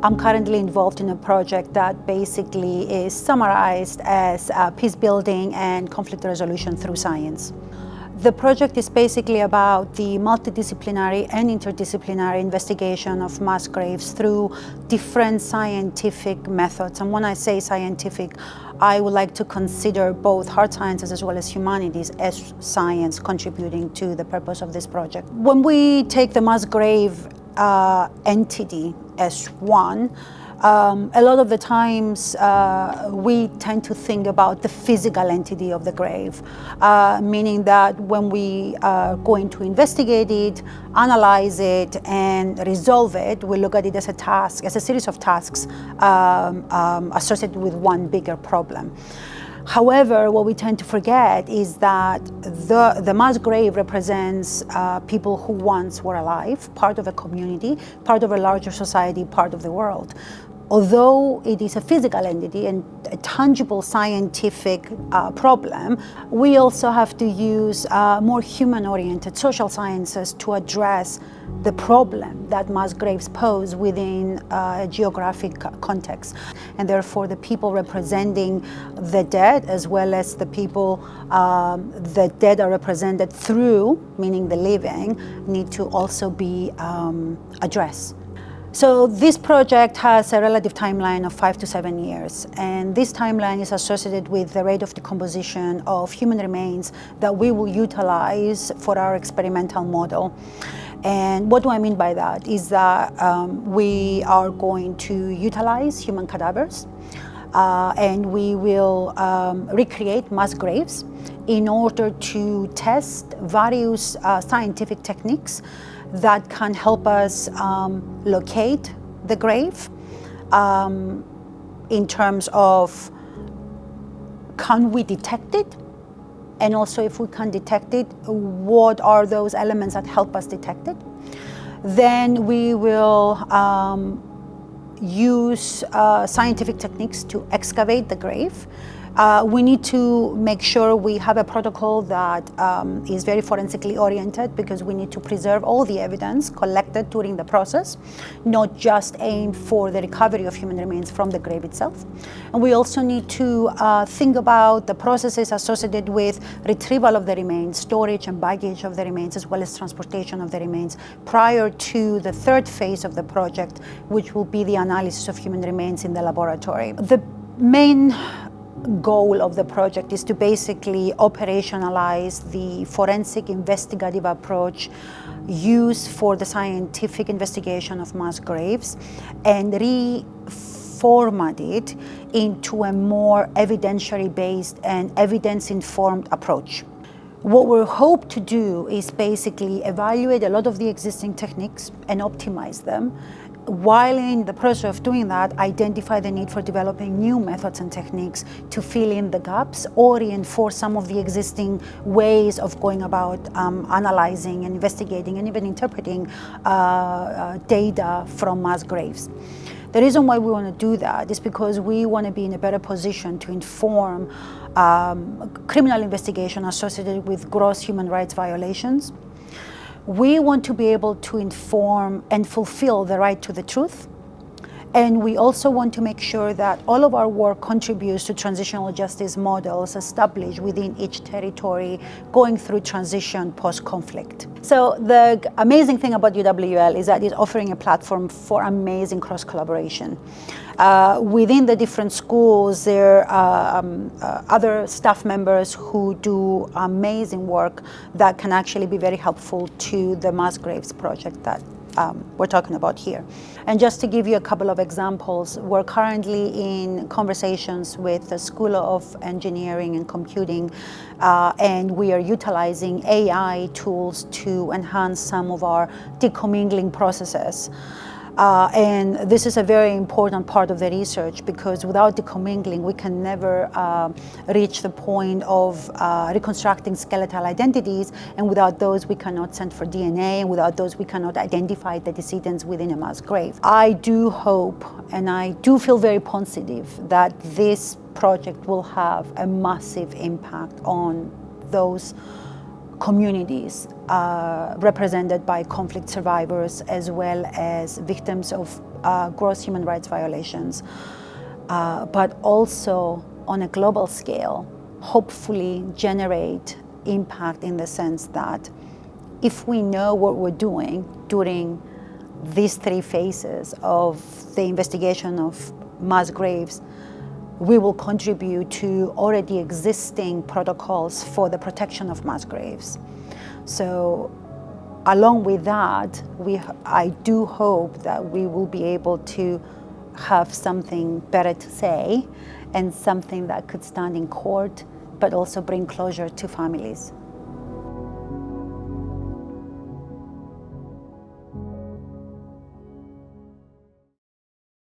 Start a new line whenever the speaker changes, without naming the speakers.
I'm currently involved in a project that basically is summarized as peace building and conflict resolution through science. The project is basically about the multidisciplinary and interdisciplinary investigation of mass graves through different scientific methods. And when I say scientific, I would like to consider both hard sciences as well as humanities as science contributing to the purpose of this project. When we take the mass grave entity as one, a lot of the times we tend to think about the physical entity of the grave, meaning that when we are going to investigate it, analyze it, and resolve it, we look at it as a task, as a series of tasks associated with one bigger problem. However, what we tend to forget is that the mass grave represents people who once were alive, part of a community, part of a larger society, part of the world. Although it is a physical entity and a tangible scientific problem, we also have to use more human-oriented social sciences to address the problem that mass graves pose within a geographic context. And therefore, the people representing the dead, as well as the people the dead are represented through, meaning the living, need to also be addressed. So this project has a relative timeline of 5 to 7 years, and this timeline is associated with the rate of decomposition of human remains that we will utilize for our experimental model. And what do I mean by that? Is that we are going to utilize human cadavers and we will recreate mass graves in order to test various scientific techniques that can help us locate the grave in terms of, can we detect it? And also, if we can detect it, what are those elements that help us detect it? Then we will use scientific techniques to excavate the grave. We need to make sure we have a protocol that is very forensically oriented, because we need to preserve all the evidence collected during the process, not just aim for the recovery of human remains from the grave itself. And we also need to think about the processes associated with retrieval of the remains, storage and baggage of the remains, as well as transportation of the remains prior to the third phase of the project, which will be the analysis of human remains in the laboratory. The main goal of the project is to basically operationalize the forensic investigative approach used for the scientific investigation of mass graves and reformat it into a more evidentiary based and evidence-informed approach. What we hope to do is basically evaluate a lot of the existing techniques and optimize them, while in the process of doing that, identify the need for developing new methods and techniques to fill in the gaps or reinforce some of the existing ways of going about analyzing and investigating and even interpreting data from mass graves. The reason why we want to do that is because we want to be in a better position to inform criminal investigation associated with gross human rights violations. We want to be able to inform and fulfill the right to the truth. And we also want to make sure that all of our work contributes to transitional justice models established within each territory going through transition post-conflict. So the amazing thing about UWL is that it's offering a platform for amazing cross-collaboration. Within the different schools, there are other staff members who do amazing work that can actually be very helpful to the mass graves project that we're talking about here. And just to give you a couple of examples, we're currently in conversations with the School of Engineering and Computing, and we are utilizing AI tools to enhance some of our decommingling processes. And this is a very important part of the research, because without decommingling, we can never reach the point of reconstructing skeletal identities, and without those, we cannot send for DNA, and without those, we cannot identify the decedents within a mass grave. I do hope, and I do feel very positive, that this project will have a massive impact on those communities represented by conflict survivors as well as victims of gross human rights violations, but also on a global scale, hopefully generate impact in the sense that if we know what we're doing during these 3 phases of the investigation of mass graves, we will contribute to already existing protocols for the protection of mass graves. So along with that, I do hope that we will be able to have something better to say and something that could stand in court, but also bring closure to families.